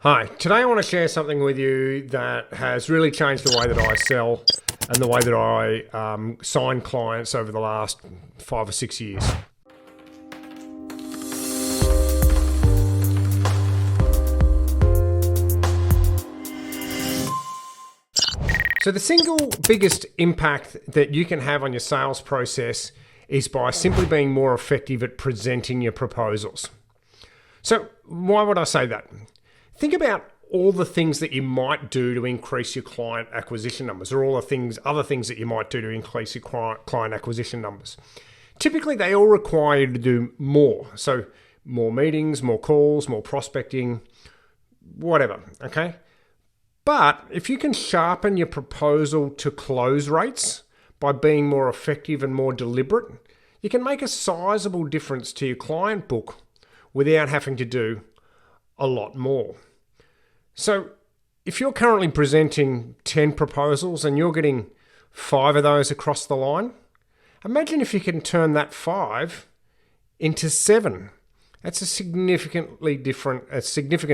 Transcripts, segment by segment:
Hi, today I want to share something with you that has really changed the way that I sell and the way that I sign clients over the last 5 or 6 years. So the single biggest impact that you can have on your sales process is by simply being more effective at presenting your proposals. So why would I say that? Think about all the things that you might do to increase your client acquisition numbers, or all the other things that you might do to increase your client acquisition numbers. Typically, they all require you to do more. So more meetings, more calls, more prospecting, whatever, okay? But if you can sharpen your proposal to close rates by being more effective and more deliberate, you can make a sizable difference to your client book without having to do a lot more. So if you're currently presenting 10 proposals and you're getting 5 of those across the line, imagine if you can turn that 5 into 7. That's a significant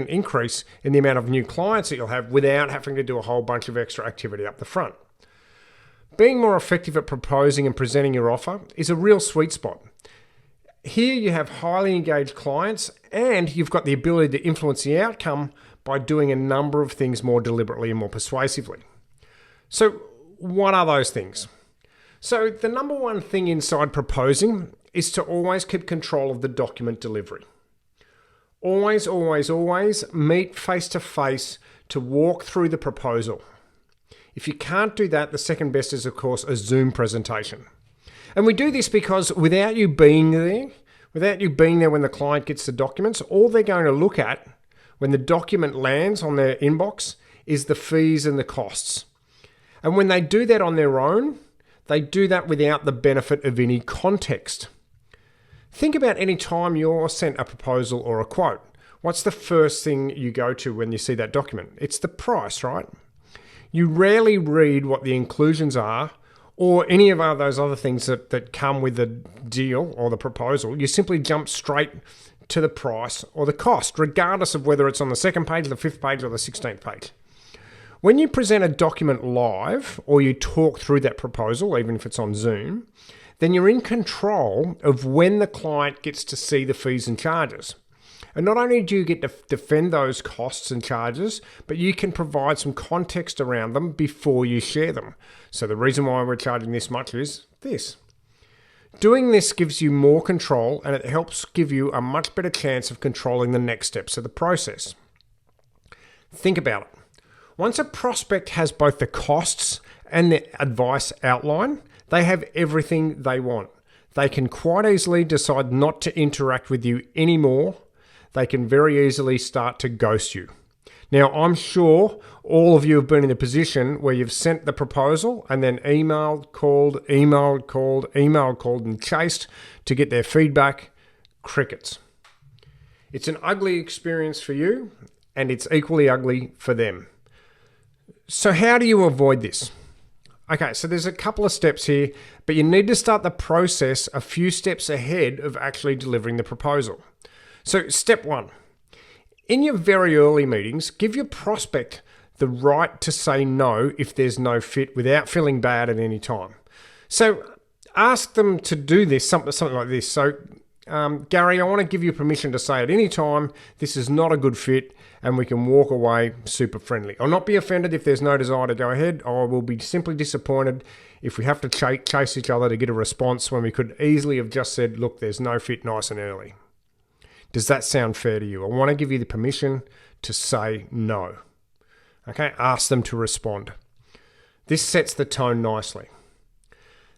increase in the amount of new clients that you'll have without having to do a whole bunch of extra activity up the front. Being more effective at proposing and presenting your offer is a real sweet spot. Here you have highly engaged clients and you've got the ability to influence the outcome by doing a number of things more deliberately and more persuasively. So what are those things? So the number one thing inside proposing is to always keep control of the document delivery. Always, always, always meet face to face to walk through the proposal. If you can't do that, the second best is, of course, a Zoom presentation. And we do this because without you being there when the client gets the documents, all they're going to look at when the document lands on their inbox is the fees and the costs. And when they do that on their own, they do that without the benefit of any context. Think about any time you're sent a proposal or a quote. What's the first thing you go to when you see that document? It's the price, right? You rarely read what the inclusions are or any of those other things that come with the deal or the proposal. You simply jump straight to the price or the cost, regardless of whether it's on the second page, the 5th page, or the 16th page. When you present a document live or you talk through that proposal, even if it's on Zoom, then you're in control of when the client gets to see the fees and charges. And not only do you get to defend those costs and charges, but you can provide some context around them before you share them. So the reason why we're charging this much is this. Doing this gives you more control and it helps give you a much better chance of controlling the next steps of the process. Think about it. Once a prospect has both the costs and the advice outline, they have everything they want. They can quite easily decide not to interact with you anymore. They can very easily start to ghost you. Now, I'm sure all of you have been in a position where you've sent the proposal and then emailed, called, and chased to get their feedback. Crickets. It's an ugly experience for you, and it's equally ugly for them. So how do you avoid this? Okay, so there's a couple of steps here, but you need to start the process a few steps ahead of actually delivering the proposal. So step 1. In your very early meetings, give your prospect the right to say no if there's no fit without feeling bad at any time. So ask them to do this, something like this. So, Gary, I want to give you permission to say at any time, this is not a good fit and we can walk away super friendly. I'll not be offended if there's no desire to go ahead. I will be simply disappointed if we have to chase each other to get a response when we could easily have just said, look, there's no fit nice and early. Does that sound fair to you? I want to give you the permission to say no. Okay, ask them to respond. This sets the tone nicely.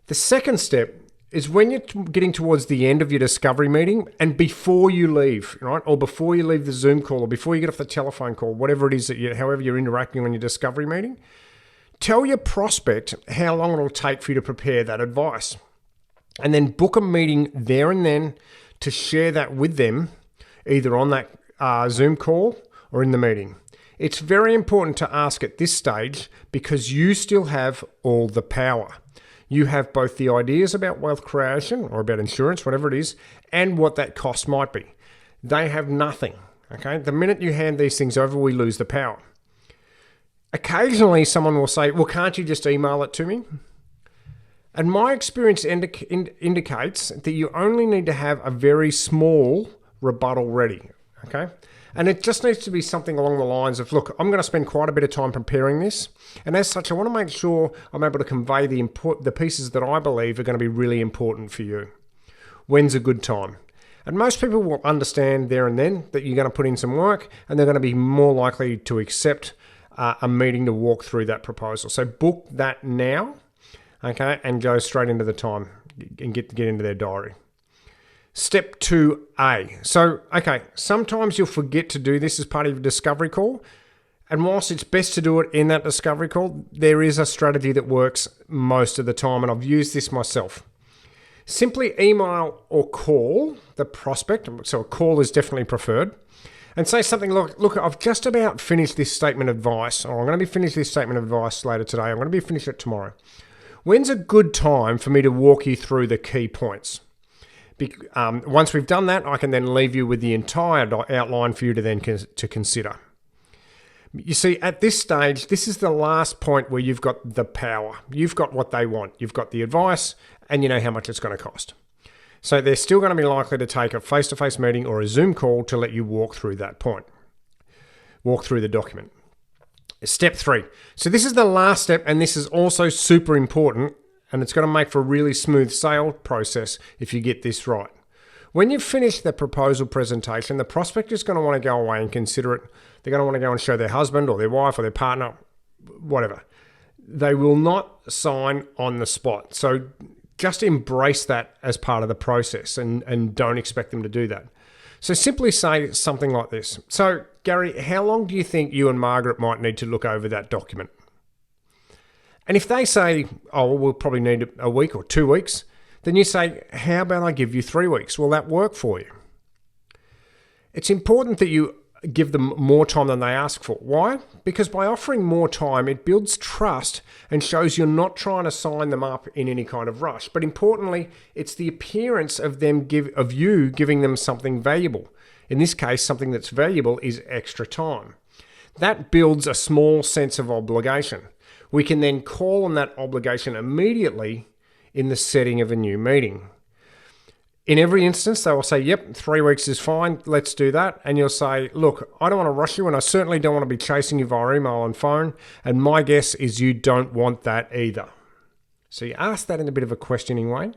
The second step is when you're getting towards the end of your discovery meeting and before you leave, right? Or before you leave the Zoom call or before you get off the telephone call, whatever it is that however you're interacting on your discovery meeting, tell your prospect how long it'll take for you to prepare that advice. And then book a meeting there and then to share that with them, either on that Zoom call or in the meeting. It's very important to ask at this stage because you still have all the power. You have both the ideas about wealth creation or about insurance, whatever it is, and what that cost might be. They have nothing. Okay, the minute you hand these things over, we lose the power. Occasionally, someone will say, well, can't you just email it to me? And my experience indicates that you only need to have a very small rebuttal ready, okay? And it just needs to be something along the lines of, look, I'm going to spend quite a bit of time preparing this. And as such, I want to make sure I'm able to convey the pieces that I believe are going to be really important for you. When's a good time? And most people will understand there and then that you're going to put in some work, and they're going to be more likely to accept a meeting to walk through that proposal. So book that now, okay, and go straight into the time and get into their diary. Step 2A. So, okay, sometimes you'll forget to do this as part of your discovery call. And whilst it's best to do it in that discovery call, there is a strategy that works most of the time, and I've used this myself. Simply email or call the prospect, so a call is definitely preferred, and say something like, look, I've just about finished this statement of advice, or I'm going to be finished this statement of advice later today, I'm going to be finished it tomorrow. When's a good time for me to walk you through the key points? Once we've done that, I can then leave you with the entire outline for you to then to consider. You see, at this stage, this is the last point where you've got the power. You've got what they want. You've got the advice, and you know how much it's going to cost. So they're still going to be likely to take a face-to-face meeting or a Zoom call to let you walk through that point. Walk through the document. Step 3. So this is the last step, and this is also super important, and it's going to make for a really smooth sale process if you get this right. When you've finished the proposal presentation, the prospect is going to want to go away and consider it. They're going to want to go and show their husband or their wife or their partner, whatever. They will not sign on the spot. So just embrace that as part of the process and don't expect them to do that. So simply say something like this. So, Gary, how long do you think you and Margaret might need to look over that document? And if they say, oh, well, we'll probably need a week or 2 weeks, then you say, how about I give you 3 weeks? Will that work for you? It's important that you give them more time than they ask for. Why? Because by offering more time, it builds trust and shows you're not trying to sign them up in any kind of rush. But importantly, it's the appearance of you giving them something valuable. In this case, something that's valuable is extra time. That builds a small sense of obligation. We can then call on that obligation immediately in the setting of a new meeting. In every instance, they will say, yep, 3 weeks is fine, let's do that. And you'll say, look, I don't want to rush you, and I certainly don't want to be chasing you via email and phone, and my guess is you don't want that either. So you ask that in a bit of a questioning way. And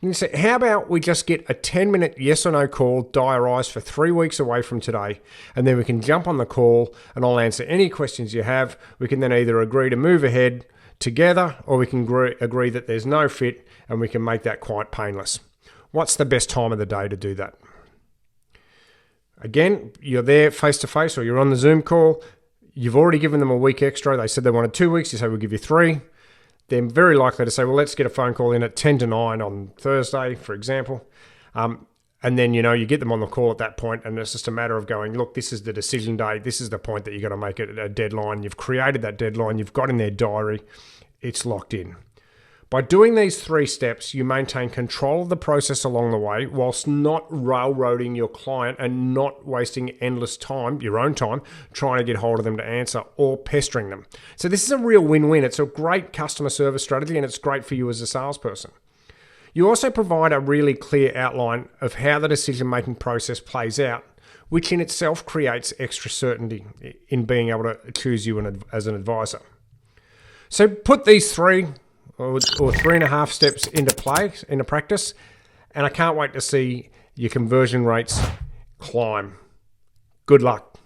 you say, how about we just get a 10-minute yes or no call diarised for 3 weeks away from today, and then we can jump on the call and I'll answer any questions you have. We can then either agree to move ahead together, or we can agree that there's no fit, and we can make that quite painless. What's the best time of the day to do that? Again, you're there face-to-face or you're on the Zoom call. You've already given them a week extra. They said they wanted 2 weeks. You say, we'll give you 3. They're very likely to say, well, let's get a phone call in at 10 to 9 on Thursday, for example. And then, you get them on the call at that point, and it's just a matter of going, look, this is the decision day. This is the point that you're going to make it a deadline. You've created that deadline. You've got in their diary. It's locked in. By doing these 3 steps, you maintain control of the process along the way whilst not railroading your client and not wasting endless time, your own time, trying to get hold of them to answer or pestering them. So this is a real win-win. It's a great customer service strategy, and it's great for you as a salesperson. You also provide a really clear outline of how the decision-making process plays out, which in itself creates extra certainty in being able to choose you as an advisor. So put these 3 or 3.5 steps into practice, and I can't wait to see your conversion rates climb. Good luck.